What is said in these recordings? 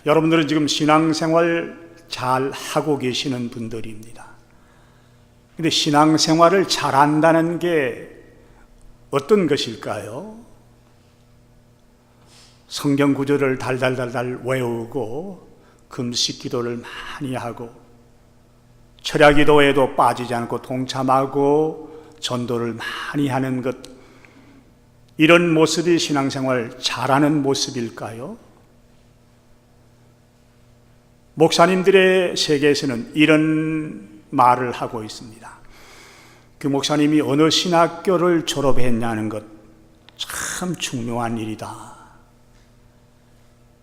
여러분들은 지금 신앙생활 잘 하고 계시는 분들입니다. 근데 신앙생활을 잘한다는 게 어떤 것일까요? 성경 구절을 달달달달 외우고 금식 기도를 많이 하고 철야 기도에도 빠지지 않고 동참하고 전도를 많이 하는 것, 이런 모습이 신앙생활 잘하는 모습일까요? 목사님들의 세계에서는 이런 말을 하고 있습니다. 그 목사님이 어느 신학교를 졸업했냐는 것 참 중요한 일이다.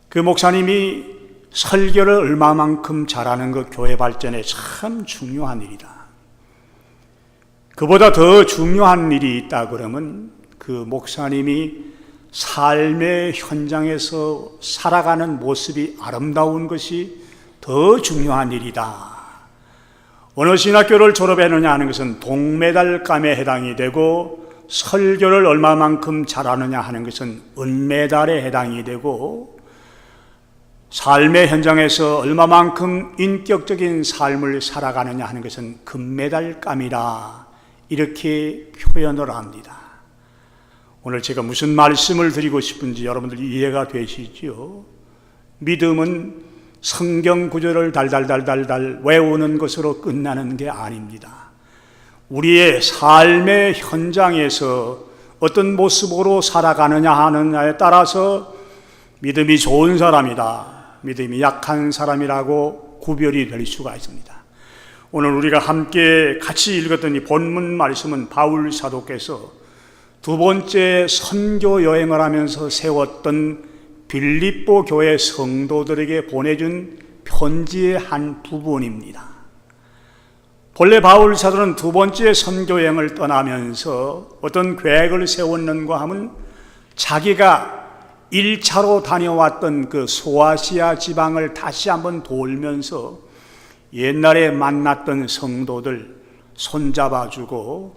그 목사님이 설교를 얼마만큼 잘하는 것 교회 발전에 참 중요한 일이다. 그보다 더 중요한 일이 있다 그러면 그 목사님이 삶의 현장에서 살아가는 모습이 아름다운 것이 더 중요한 일이다. 어느 신학교를 졸업했느냐 하는 것은 동메달감에 해당이 되고, 설교를 얼마만큼 잘하느냐 하는 것은 은메달에 해당이 되고, 삶의 현장에서 얼마만큼 인격적인 삶을 살아가느냐 하는 것은 금메달감이다, 이렇게 표현을 합니다. 오늘 제가 무슨 말씀을 드리고 싶은지 여러분들이 이해가 되시죠? 믿음은 성경 구절을 달달달달달 외우는 것으로 끝나는 게 아닙니다. 우리의 삶의 현장에서 어떤 모습으로 살아가느냐 하느냐에 따라서 믿음이 좋은 사람이다, 믿음이 약한 사람이라고 구별이 될 수가 있습니다. 오늘 우리가 함께 같이 읽었던 이 본문 말씀은 바울 사도께서 두 번째 선교 여행을 하면서 세웠던 빌립보 교회 성도들에게 보내준 편지의 한 부분입니다. 본래 바울 사도는 두 번째 선교 여행을 떠나면서 어떤 계획을 세웠는가 하면 자기가 1차로 다녀왔던 그 소아시아 지방을 다시 한번 돌면서 옛날에 만났던 성도들 손잡아주고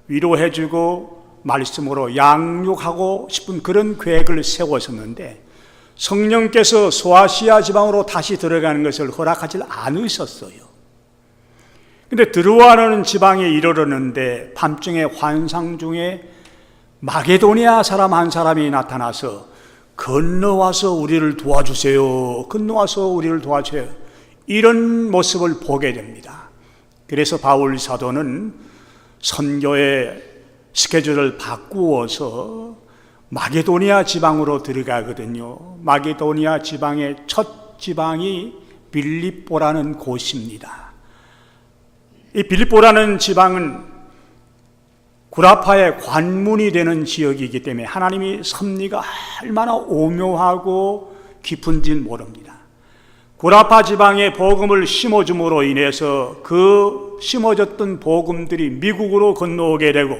위로해주고 말씀으로 양육하고 싶은 그런 계획을 세웠었는데, 성령께서 소아시아 지방으로 다시 들어가는 것을 허락하지 않으셨어요. 근데 들어와는 지방에 이르렀는데 밤중에 환상 중에 마게도니아 사람 한 사람이 나타나서 건너와서 우리를 도와주세요, 건너와서 우리를 도와주세요, 이런 모습을 보게 됩니다. 그래서 바울 사도는 선교의 스케줄을 바꾸어서 마게도니아 지방으로 들어가거든요. 마게도니아 지방의 첫 지방이 빌립보라는 곳입니다. 이 빌립보라는 지방은 구라파의 관문이 되는 지역이기 때문에 하나님이 섭리가 얼마나 오묘하고 깊은지는 모릅니다. 구라파 지방에 복음을 심어줌으로 인해서 그 심어졌던 복음들이 미국으로 건너오게 되고,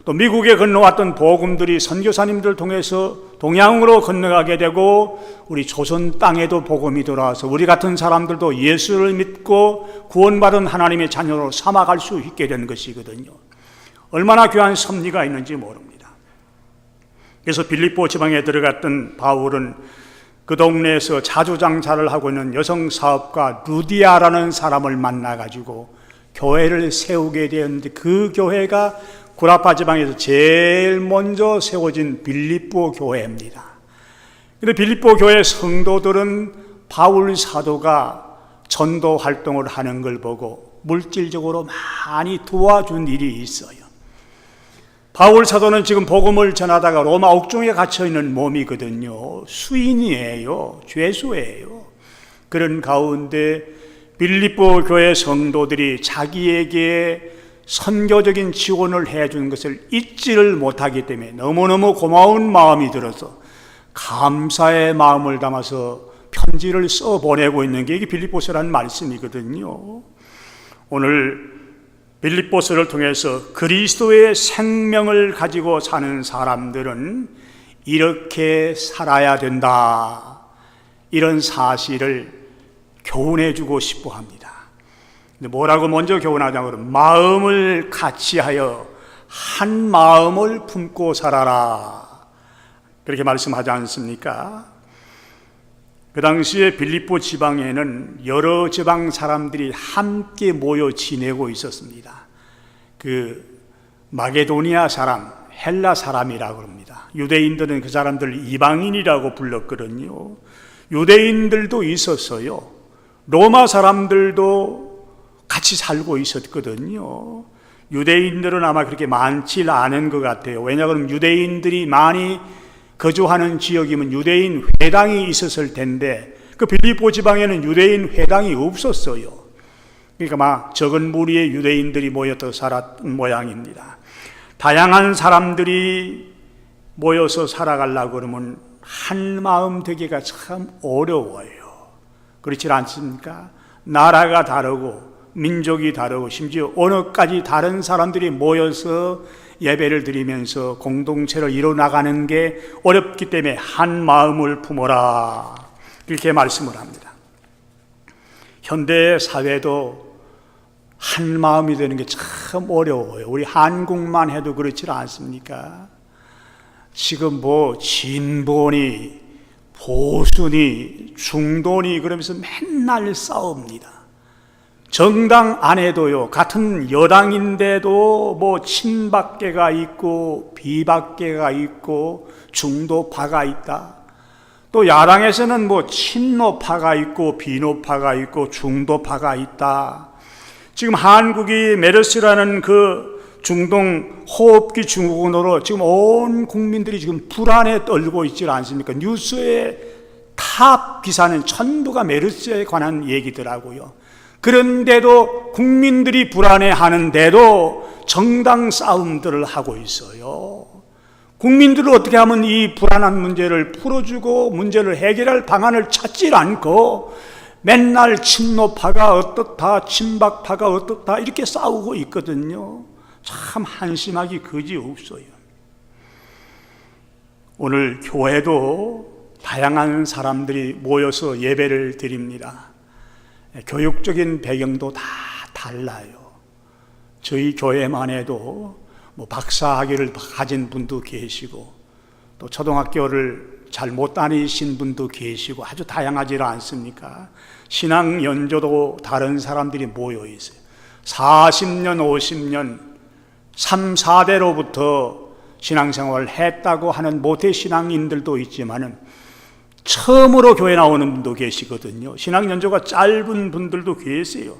또 미국에 건너왔던 복음들이 선교사님들 통해서 동양으로 건너가게 되고, 우리 조선 땅에도 복음이 돌아와서 우리 같은 사람들도 예수를 믿고 구원받은 하나님의 자녀로 삼아갈 수 있게 된 것이거든요. 얼마나 귀한 섭리가 있는지 모릅니다. 그래서 빌립보 지방에 들어갔던 바울은 그 동네에서 자주장사를 하고 있는 여성 사업가 루디아라는 사람을 만나가지고 교회를 세우게 되었는데, 그 교회가 구라파 지방에서 제일 먼저 세워진 빌립보 교회입니다. 그런데 빌립보 교회 성도들은 바울 사도가 전도 활동을 하는 걸 보고 물질적으로 많이 도와준 일이 있어요. 바울 사도는 지금 복음을 전하다가 로마 옥중에 갇혀있는 몸이거든요. 수인이에요. 죄수예요. 그런 가운데 빌립보 교회 성도들이 자기에게 선교적인 지원을 해준 것을 잊지를 못하기 때문에 너무너무 고마운 마음이 들어서 감사의 마음을 담아서 편지를 써보내고 있는 게 이게 빌립보서라는 말씀이거든요. 오늘 빌립보서를 통해서 그리스도의 생명을 가지고 사는 사람들은 이렇게 살아야 된다, 이런 사실을 교훈해주고 싶어 합니다. 근데 뭐라고 먼저 교훈하자고 그러면 마음을 같이하여 한 마음을 품고 살아라, 그렇게 말씀하지 않습니까? 그 당시에 빌립보 지방에는 여러 지방 사람들이 함께 모여 지내고 있었습니다. 그 마게도니아 사람, 헬라 사람이라고 합니다. 유대인들은 그 사람들 이방인이라고 불렀거든요. 유대인들도 있었어요. 로마 사람들도 같이 살고 있었거든요. 유대인들은 아마 그렇게 많지 않은 것 같아요. 왜냐하면 유대인들이 많이 거주하는 지역이면 유대인 회당이 있었을 텐데 그 빌립보 지방에는 유대인 회당이 없었어요. 그러니까 막 적은 무리의 유대인들이 모여서 살았던 모양입니다. 다양한 사람들이 모여서 살아가려고 그러면 한 마음 되기가 참 어려워요. 그렇지 않습니까? 나라가 다르고 민족이 다르고 심지어 언어까지 다른 사람들이 모여서 예배를 드리면서 공동체를 이뤄나가는 게 어렵기 때문에 한 마음을 품어라, 이렇게 말씀을 합니다. 현대 사회도 한 마음이 되는 게 참 어려워요. 우리 한국만 해도 그렇지 않습니까? 지금 뭐 진보니 보수니 중도니 그러면서 맨날 싸웁니다. 정당 안에도요, 같은 여당인데도 뭐 친박계가 있고 비박계가 있고 중도파가 있다. 또 야당에서는 뭐 친노파가 있고 비노파가 있고 중도파가 있다. 지금 한국이 메르스라는 그 중동 호흡기 증후군으로 지금 온 국민들이 지금 불안에 떨고 있지 않습니까? 뉴스의 탑 기사는 전부가 메르스에 관한 얘기더라고요. 그런데도 국민들이 불안해하는데도 정당 싸움들을 하고 있어요. 국민들을 어떻게 하면 이 불안한 문제를 풀어주고 문제를 해결할 방안을 찾질 않고 맨날 친노파가 어떻다, 친박파가 어떻다 이렇게 싸우고 있거든요. 참 한심하기 그지없어요. 오늘 교회도 다양한 사람들이 모여서 예배를 드립니다. 교육적인 배경도 다 달라요. 저희 교회만 해도 뭐 박사학위를 가진 분도 계시고 또 초등학교를 잘 못 다니신 분도 계시고 아주 다양하지 않습니까? 신앙 연조도 다른 사람들이 모여 있어요. 40년, 50년, 3, 4대로부터 신앙생활을 했다고 하는 모태신앙인들도 있지만은 처음으로 교회 나오는 분도 계시거든요. 신앙 연조가 짧은 분들도 계세요.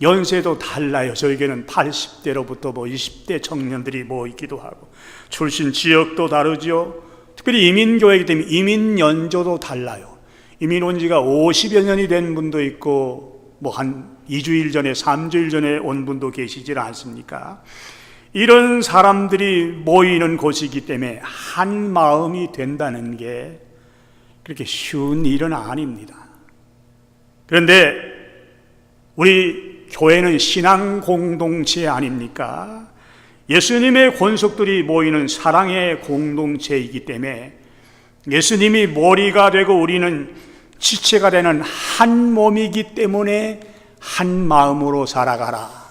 연세도 달라요. 저에게는 80대로부터 뭐 20대 청년들이 뭐 있기도 하고 출신 지역도 다르죠. 특별히 이민교회이기 때문에 이민 연조도 달라요. 이민 온 지가 50여 년이 된 분도 있고 뭐 한 2주일 전에 3주일 전에 온 분도 계시지 않습니까? 이런 사람들이 모이는 곳이기 때문에 한 마음이 된다는 게 그렇게 쉬운 일은 아닙니다. 그런데 우리 교회는 신앙 공동체 아닙니까? 예수님의 권속들이 모이는 사랑의 공동체이기 때문에 예수님이 머리가 되고 우리는 지체가 되는 한 몸이기 때문에 한 마음으로 살아가라.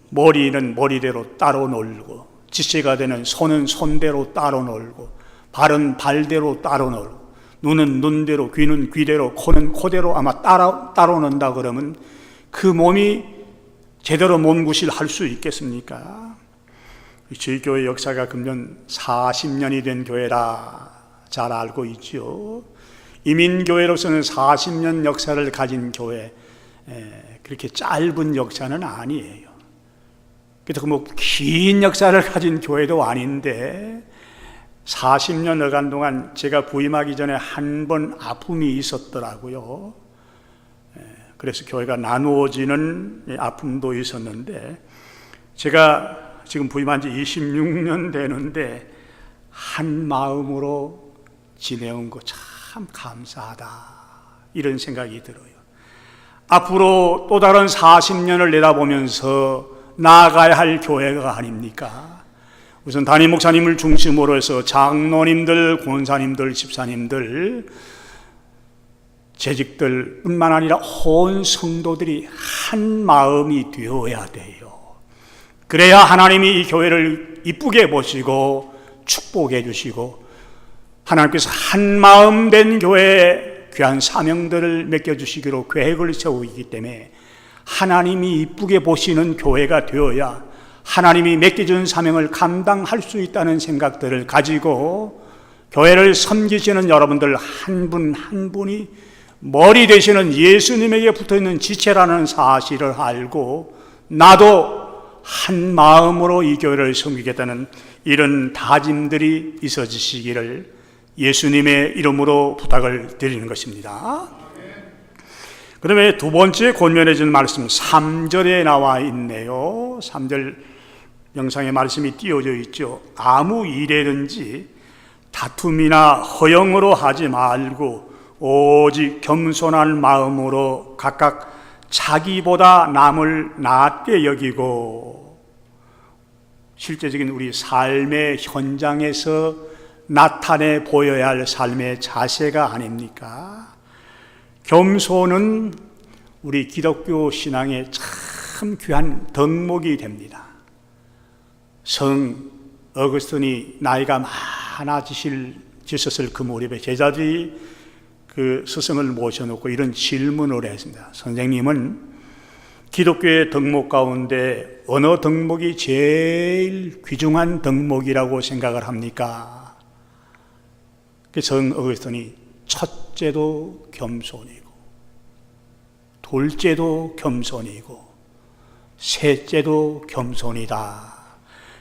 머리는 머리대로 따로 놀고 지체가 되는 손은 손대로 따로 놀고 발은 발대로 따로 놀고 눈은 눈대로 귀는 귀대로 코는 코대로 아마 따로 논다 그러면 그 몸이 제대로 몸구실 할 수 있겠습니까? 저희 교회 역사가 금년 40년이 된 교회라 잘 알고 있죠. 이민교회로서는 40년 역사를 가진 교회, 그렇게 짧은 역사는 아니에요. 그래서 뭐 긴 역사를 가진 교회도 아닌데 40년 어간 동안 제가 부임하기 전에 한 번 아픔이 있었더라고요. 그래서 교회가 나누어지는 아픔도 있었는데 제가 지금 부임한 지 26년 되는데 한 마음으로 지내온 거 참 감사하다 이런 생각이 들어요. 앞으로 또 다른 40년을 내다보면서 나아가야 할 교회가 아닙니까? 우선 담임 목사님을 중심으로 해서 장로님들, 권사님들, 집사님들, 재직들 뿐만 아니라 온 성도들이 한 마음이 되어야 돼요. 그래야 하나님이 이 교회를 이쁘게 보시고 축복해 주시고 하나님께서 한 마음 된 교회 귀한 사명들을 맡겨주시기로 계획을 세우기 때문에 하나님이 이쁘게 보시는 교회가 되어야 하나님이 맡겨준 사명을 감당할 수 있다는 생각들을 가지고 교회를 섬기시는 여러분들 한 분 한 분이 머리 되시는 예수님에게 붙어있는 지체라는 사실을 알고 나도 한 마음으로 이 교회를 섬기겠다는 이런 다짐들이 있어지시기를 예수님의 이름으로 부탁을 드리는 것입니다. 그다음에 두 번째 권면해 준 말씀 3절에 나와 있네요. 3절 영상에 말씀이 띄워져 있죠. 아무 일에든지 다툼이나 허영으로 하지 말고 오직 겸손한 마음으로 각각 자기보다 남을 낫게 여기고, 실제적인 우리 삶의 현장에서 나타내 보여야 할 삶의 자세가 아닙니까? 겸손은 우리 기독교 신앙의 참 귀한 덕목이 됩니다. 성 어거스틴이 나이가 많아지셨을 그 무렵에 제자들이 그 스승을 모셔놓고 이런 질문을 했습니다. 선생님은 기독교의 덕목 가운데 어느 덕목이 제일 귀중한 덕목이라고 생각을 합니까? 성 어거스틴이 첫째도 겸손이고 둘째도 겸손이고 셋째도 겸손이다.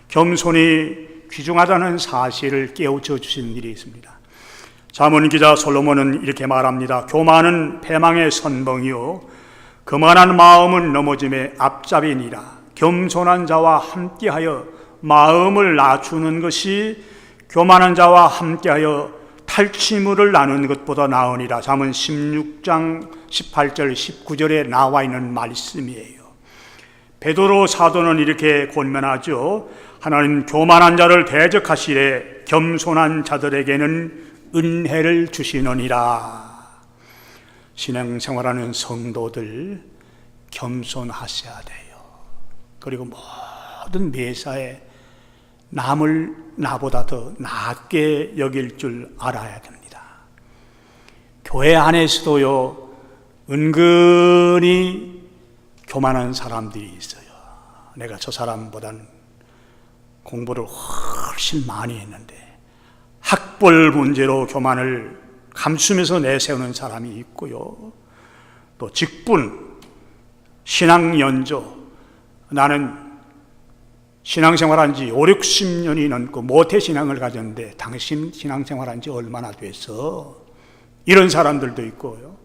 겸손이 귀중하다는 사실을 깨우쳐 주시는 일이 있습니다. 잠언 기자 솔로몬은 이렇게 말합니다. 교만은 패망의 선봉이요 거만한 마음은 넘어짐의 앞잡이니라. 겸손한 자와 함께하여 마음을 낮추는 것이 교만한 자와 함께하여 탈취물을 나누는 것보다 나으니라. 잠언 16장 18절 19절에 나와 있는 말씀이에요. 베드로 사도는 이렇게 권면하죠. 하나님 교만한 자를 대적하시되 겸손한 자들에게는 은혜를 주시느니라. 신앙생활하는 성도들 겸손하셔야 돼요. 그리고 모든 매사에 남을 나보다 더 낮게 여길 줄 알아야 됩니다. 교회 안에서도요 은근히 교만한 사람들이 있어요. 내가 저 사람보다는 공부를 훨씬 많이 했는데 학벌 문제로 교만을 감추면서 내세우는 사람이 있고요. 또 직분, 신앙 연조, 나는 신앙생활한 지 5, 60년이 넘고 모태신앙을 가졌는데 당신 신앙생활한 지 얼마나 됐어? 이런 사람들도 있고요.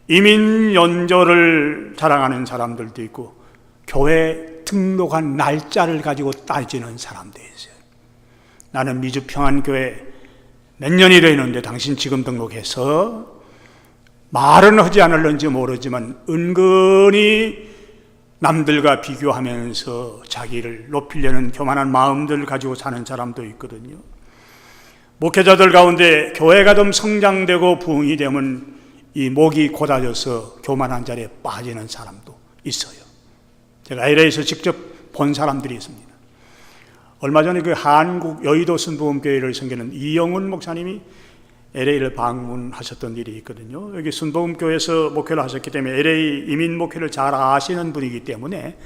이민 연조를 자랑하는 사람들도 있고 교회 등록한 날짜를 가지고 따지는 사람도 있어요. 나는 미주평안교회 몇 년이 되는데 당신 지금 등록해서 말은 하지 않을는지 모르지만 은근히 남들과 비교하면서 자기를 높이려는 교만한 마음들을 가지고 사는 사람도 있거든요. 목회자들 가운데 교회가 좀 성장되고 부흥이 되면 이 목이 곧아져서 교만한 자리에 빠지는 사람도 있어요. 제가 LA에서 직접 본 사람들이 있습니다. 얼마 전에 그 한국 여의도 순복음교회를 섬기는 이영훈 목사님이 LA를 방문하셨던 일이 있거든요. 여기 순복음교회에서 목회를 하셨기 때문에 LA 이민 목회를 잘 아시는 분이기 때문에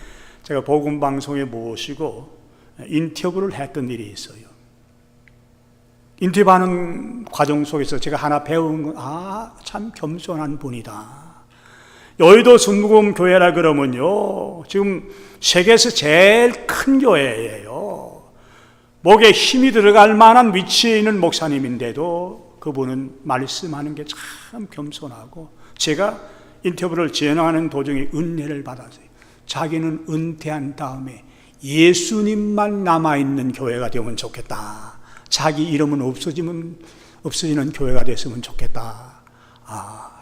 제가 복음방송에 모시고 인터뷰를 했던 일이 있어요. 인터뷰하는 과정 속에서 제가 하나 배운 건 참 겸손한 분이다. 여의도 순복음교회라 그러면요 지금 세계에서 제일 큰 교회예요. 목에 힘이 들어갈 만한 위치에 있는 목사님인데도 그분은 말씀하는 게 참 겸손하고, 제가 인터뷰를 진행하는 도중에 은혜를 받았어요. 자기는 은퇴한 다음에 예수님만 남아있는 교회가 되면 좋겠다. 자기 이름은 없어지는 교회가 됐으면 좋겠다.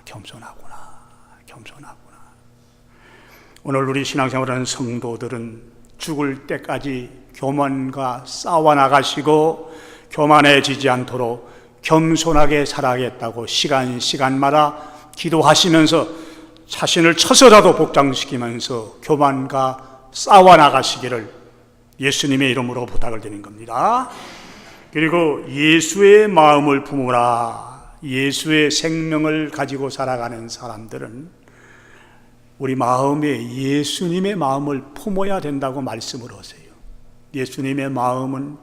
겸손하구나. 오늘 우리 신앙생활하는 성도들은 죽을 때까지 교만과 싸워나가시고 교만해지지 않도록 겸손하게 살아야겠다고 시간마다 기도하시면서 자신을 쳐서라도 복장시키면서 교만과 싸워나가시기를 예수님의 이름으로 부탁을 드리는 겁니다. 그리고 예수의 마음을 품으라. 예수의 생명을 가지고 살아가는 사람들은 우리 마음에 예수님의 마음을 품어야 된다고 말씀을 하세요. 예수님의 마음은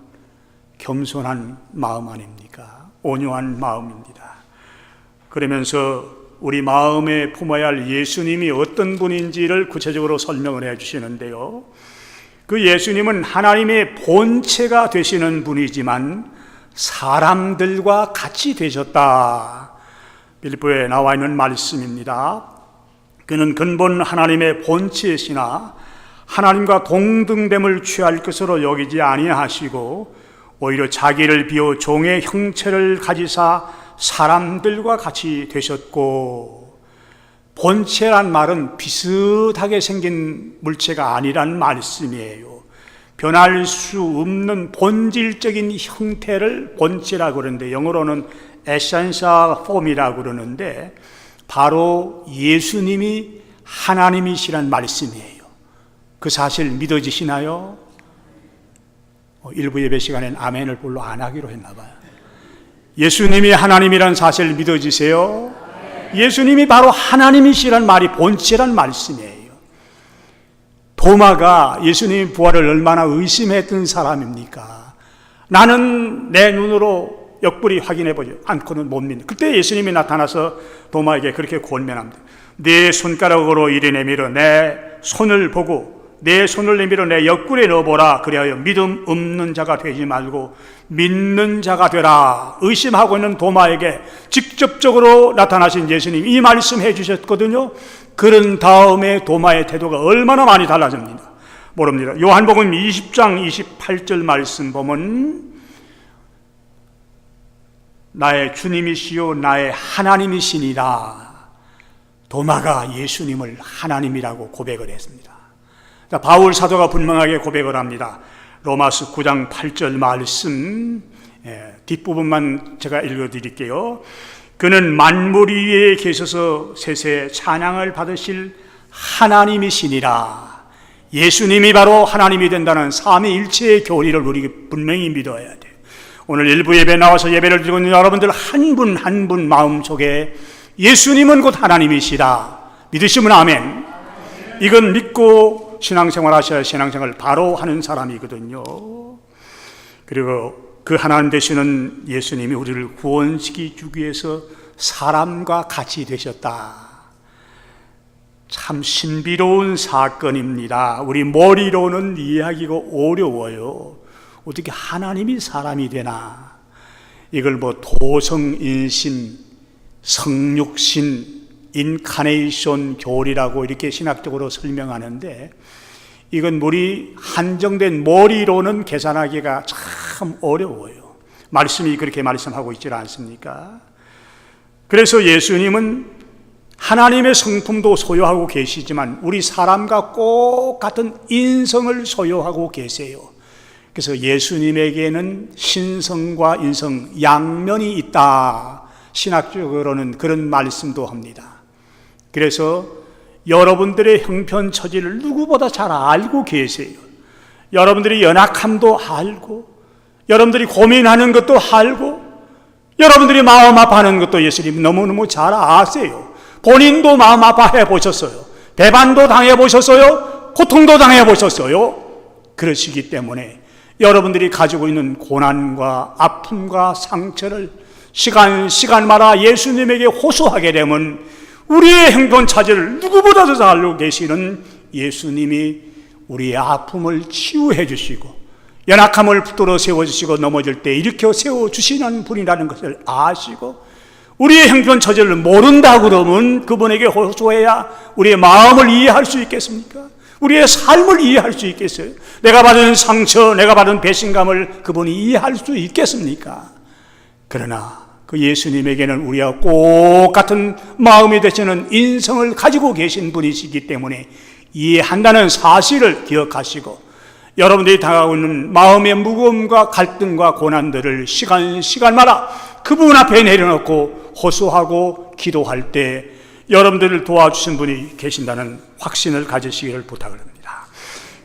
겸손한 마음 아닙니까? 온유한 마음입니다. 그러면서 우리 마음에 품어야 할 예수님이 어떤 분인지를 구체적으로 설명을 해 주시는데요. 그 예수님은 하나님의 본체가 되시는 분이지만 사람들과 같이 되셨다. 빌립보에 나와 있는 말씀입니다. 그는 근본 하나님의 본체이시나 하나님과 동등됨을 취할 것으로 여기지 아니하시고 오히려 자기를 비워 종의 형체를 가지사 사람들과 같이 되셨고, 본체란 말은 비슷하게 생긴 물체가 아니란 말씀이에요. 변할 수 없는 본질적인 형태를 본체라고 그러는데 영어로는 essential form이라고 그러는데 바로 예수님이 하나님이시란 말씀이에요. 그 사실 믿어지시나요? 일부 예배 시간엔 아멘을 별로 안 하기로 했나 봐요. 예수님이 하나님이란 사실 믿어지세요? 예수님이 바로 하나님이시란 말이 본체란 말씀이에요. 도마가 예수님의 부활을 얼마나 의심했던 사람입니까? 나는 내 눈으로 옆구리 확인해보지 않고는 못 믿는다. 그때 예수님이 나타나서 도마에게 그렇게 권면합니다. 네 손가락으로 이리 내밀어 내 손을 보고 내 손을 내밀어 내 옆구리에 넣어보라. 그리하여 믿음 없는 자가 되지 말고 믿는 자가 되라. 의심하고 있는 도마에게 직접적으로 나타나신 예수님 이 말씀 해주셨거든요. 그런 다음에 도마의 태도가 얼마나 많이 달라집니다. 모릅니다. 요한복음 20장 28절 말씀 보면 나의 주님이시요 나의 하나님이시니라. 도마가 예수님을 하나님이라고 고백을 했습니다. 바울 사도가 분명하게 고백을 합니다. 로마서 9장 8절 말씀 뒷부분만 제가 읽어드릴게요. 그는 만물 위에 계셔서 세세 찬양을 받으실 하나님이시니라. 예수님이 바로 하나님이 된다는 삼위일체의 교리를 우리 분명히 믿어야 돼요. 오늘 일부 예배 나와서 예배를 드리고 있는 여러분들 한 분 한 분 마음속에 예수님은 곧 하나님이시다 믿으시면 아멘. 이건 믿고 신앙생활 하셔야 신앙생활 바로 하는 사람이거든요. 그리고 그 하나님 되시는 예수님이 우리를 구원시키기 위해서 사람과 같이 되셨다. 참 신비로운 사건입니다. 우리 머리로는 이해하기가 어려워요. 어떻게 하나님이 사람이 되나? 이걸 뭐 도성인신, 성육신, 인카네이션 교리라고 이렇게 신학적으로 설명하는데 이건 우리 한정된 머리로는 계산하기가 참 어려워요. 말씀이 그렇게 말씀하고 있지 않습니까? 그래서 예수님은 하나님의 성품도 소유하고 계시지만 우리 사람과 꼭 같은 인성을 소유하고 계세요. 그래서 예수님에게는 신성과 인성 양면이 있다. 신학적으로는 그런 말씀도 합니다. 그래서 여러분들의 형편처지를 누구보다 잘 알고 계세요. 여러분들이 연약함도 알고 여러분들이 고민하는 것도 알고 여러분들이 마음 아파하는 것도 예수님 너무너무 잘 아세요. 본인도 마음 아파해 보셨어요. 배반도 당해 보셨어요. 고통도 당해 보셨어요. 그러시기 때문에 여러분들이 가지고 있는 고난과 아픔과 상처를 시간마다 예수님에게 호소하게 되면 우리의 형편차지를 누구보다도 잘 알고 계시는 예수님이 우리의 아픔을 치유해 주시고 연약함을 붙들어 세워주시고 넘어질 때 일으켜 세워주시는 분이라는 것을 아시고 우리의 형편처지를 모른다 그러면 그분에게 호소해야 우리의 마음을 이해할 수 있겠습니까? 우리의 삶을 이해할 수 있겠어요? 내가 받은 상처, 내가 받은 배신감을 그분이 이해할 수 있겠습니까? 그러나 그 예수님에게는 우리와 꼭 같은 마음이 되시는 인성을 가지고 계신 분이시기 때문에 이해한다는 사실을 기억하시고 여러분들이 당하고 있는 마음의 무거움과 갈등과 고난들을 시간마다 그분 앞에 내려놓고 호소하고 기도할 때 여러분들을 도와주신 분이 계신다는 확신을 가지시기를 부탁을 합니다.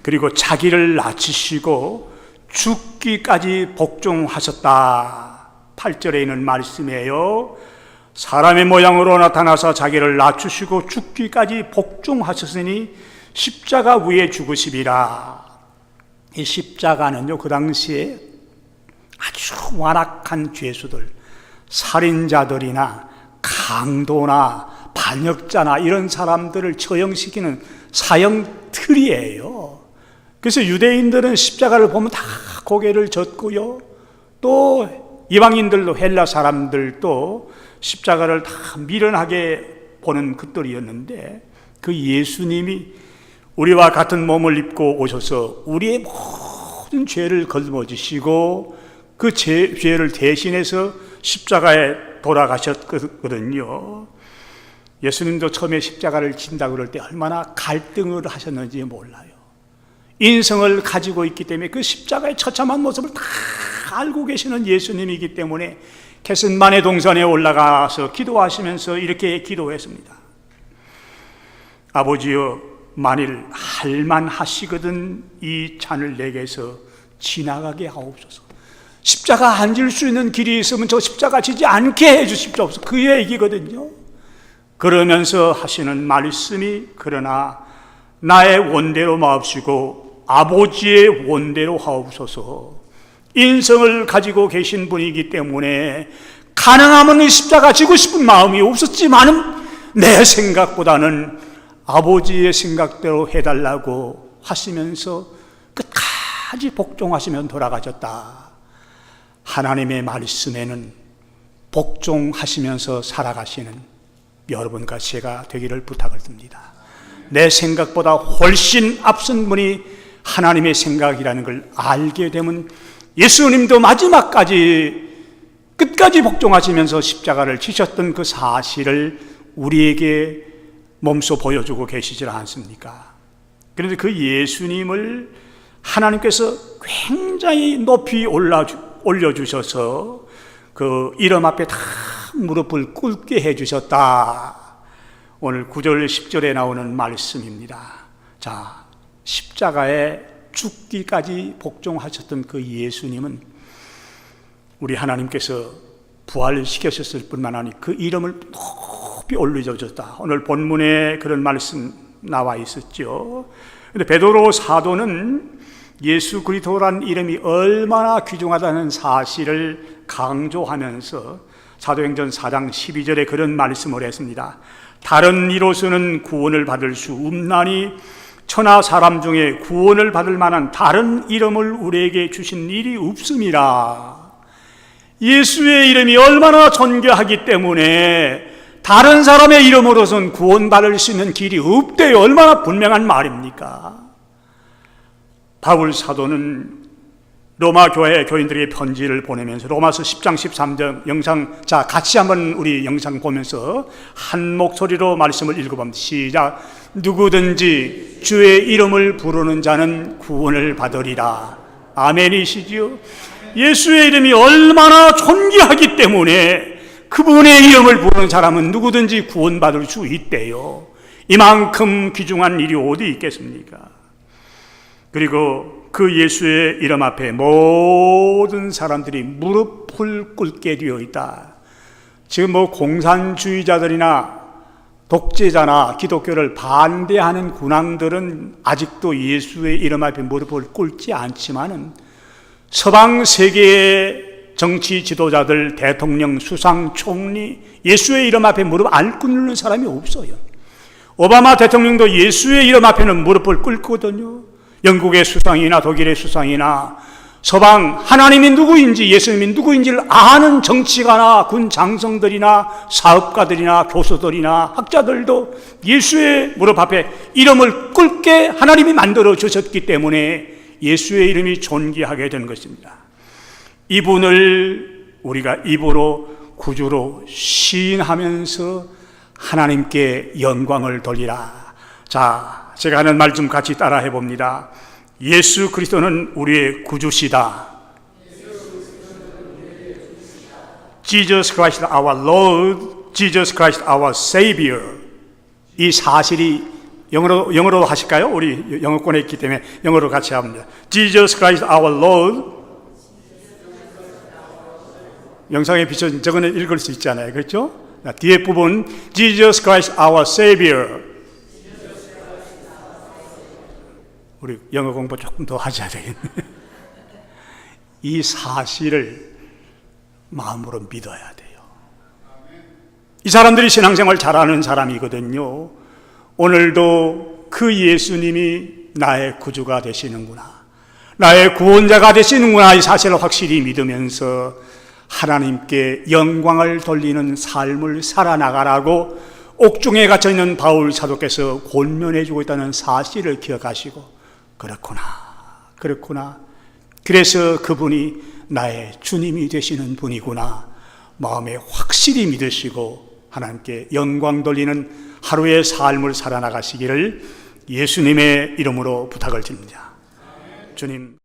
그리고 자기를 낮추시고 죽기까지 복종하셨다. 8절에 있는 말씀이에요. 사람의 모양으로 나타나서 자기를 낮추시고 죽기까지 복종하셨으니 십자가 위에 죽으시리라. 이 십자가는요, 그 당시에 아주 완악한 죄수들, 살인자들이나 강도나 반역자나 이런 사람들을 처형시키는 사형틀이에요. 그래서 유대인들은 십자가를 보면 다 고개를 젓고요, 또 이방인들도, 헬라 사람들도 십자가를 다 미련하게 보는 것들이었는데, 그 예수님이 우리와 같은 몸을 입고 오셔서 우리의 모든 죄를 걸머지시고 그 죄를 대신해서 십자가에 돌아가셨거든요. 예수님도 처음에 십자가를 진다 그럴 때 얼마나 갈등을 하셨는지 몰라요. 인성을 가지고 있기 때문에 그 십자가의 처참한 모습을 다 알고 계시는 예수님이기 때문에 겟셋마네 동산에 올라가서 기도하시면서 이렇게 기도했습니다. 아버지여, 만일 할만하시거든 이 잔을 내게서 지나가게 하옵소서. 십자가 안 질 수 있는 길이 있으면 저 십자가 지지 않게 해주십시옵소서. 그 얘기거든요. 그러면서 하시는 말씀이, 그러나 나의 원대로 마옵시고 아버지의 원대로 하옵소서. 인성을 가지고 계신 분이기 때문에 가능하면 십자가 지고 싶은 마음이 없었지만 내 생각보다는 아버지의 생각대로 해달라고 하시면서 끝까지 복종하시면 돌아가셨다. 하나님의 말씀에는 복종하시면서 살아가시는 여러분과 제가 되기를 부탁을 드립니다. 내 생각보다 훨씬 앞선 분이 하나님의 생각이라는 걸 알게 되면 예수님도 마지막까지 끝까지 복종하시면서 십자가를 지셨던 그 사실을 우리에게 몸소 보여주고 계시지 않습니까? 그런데 그 예수님을 하나님께서 굉장히 높이 올려주셔서 그 이름 앞에 다 무릎을 꿇게 해주셨다. 오늘 9절 10절에 나오는 말씀입니다. 자, 십자가에 죽기까지 복종하셨던 그 예수님은 우리 하나님께서 부활시키셨을 뿐만 아니라 그 이름을 높이 올려주셨다. 오늘 본문에 그런 말씀 나와 있었죠. 그런데 베드로 사도는 예수 그리스도라는 이름이 얼마나 귀중하다는 사실을 강조하면서 사도행전 4장 12절에 그런 말씀을 했습니다. 다른 이로서는 구원을 받을 수 없나니 천하 사람 중에 구원을 받을 만한 다른 이름을 우리에게 주신 일이 없음이라. 예수의 이름이 얼마나 존귀하기 때문에 다른 사람의 이름으로선 구원받을 수 있는 길이 없대요. 얼마나 분명한 말입니까? 바울 사도는 로마 교회 교인들에게 편지를 보내면서 로마서 10장 13절 영상, 자 같이 한번 우리 영상 보면서 한 목소리로 말씀을 읽어봅니다. 시작. 누구든지 주의 이름을 부르는 자는 구원을 받으리라. 아멘이시지요? 예수의 이름이 얼마나 존귀하기 때문에 그분의 이름을 부르는 사람은 누구든지 구원받을 수 있대요. 이만큼 귀중한 일이 어디 있겠습니까? 그리고 그 예수의 이름 앞에 모든 사람들이 무릎을 꿇게 되어 있다. 지금 공산주의자들이나 독재자나 기독교를 반대하는 군왕들은 아직도 예수의 이름 앞에 무릎을 꿇지 않지만은 서방 세계의 정치 지도자들, 대통령, 수상, 총리, 예수의 이름 앞에 무릎 안 꿇는 사람이 없어요. 오바마 대통령도 예수의 이름 앞에는 무릎을 꿇거든요. 영국의 수상이나 독일의 수상이나 서방 하나님이 누구인지 예수님이 누구인지를 아는 정치가나 군 장성들이나 사업가들이나 교수들이나 학자들도 예수의 무릎 앞에 이름을 꿇게 하나님이 만들어 주셨기 때문에 예수의 이름이 존귀하게 된 것입니다. 이분을 우리가 입으로 구주로 시인하면서 하나님께 영광을 돌리라. 자, 제가 하는 말 좀 같이 따라 해봅니다. 예수 그리스도는 우리의 구주시다. Jesus Christ our Lord, Jesus Christ our Savior. 이 사실이 영어로 하실까요? 우리 영어권에 있기 때문에 영어로 같이 합니다. Jesus Christ our Lord. 영상에 비춰진 저거는 읽을 수 있잖아요. 그렇죠? 뒤에 부분 Jesus Christ our Savior. 우리 영어 공부 조금 더 하셔야 되겠네. 이 사실을 마음으로 믿어야 돼요. 이 사람들이 신앙생활 잘하는 사람이거든요. 오늘도 그 예수님이 나의 구주가 되시는구나, 나의 구원자가 되시는구나, 이 사실을 확실히 믿으면서 하나님께 영광을 돌리는 삶을 살아나가라고 옥중에 갇혀있는 바울 사도께서 권면해주고 있다는 사실을 기억하시고, 그렇구나, 그래서 그분이 나의 주님이 되시는 분이구나 마음에 확실히 믿으시고 하나님께 영광 돌리는 하루의 삶을 살아나가시기를 예수님의 이름으로 부탁을 드립니다. 주님.